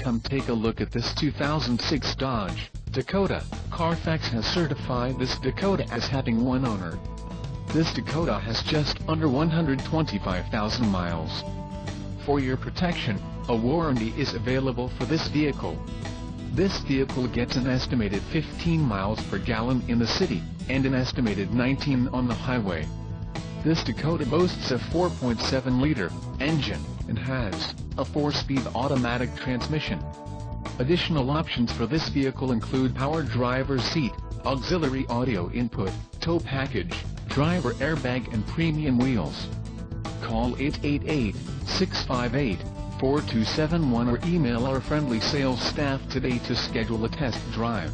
Come take a look at this 2006 Dodge Dakota. Carfax has certified this Dakota as having one owner. This Dakota has just under 125,000 miles. For your protection, a warranty is available for this vehicle. This vehicle gets an estimated 15 miles per gallon in the city, and an estimated 19 on the highway. This Dakota boasts a 4.7-liter engine, and has a 4-speed automatic transmission. Additional options for this vehicle include power driver's seat, auxiliary audio input, tow package, driver airbag and premium wheels. Call 888-658-4271 or email our friendly sales staff today to schedule a test drive.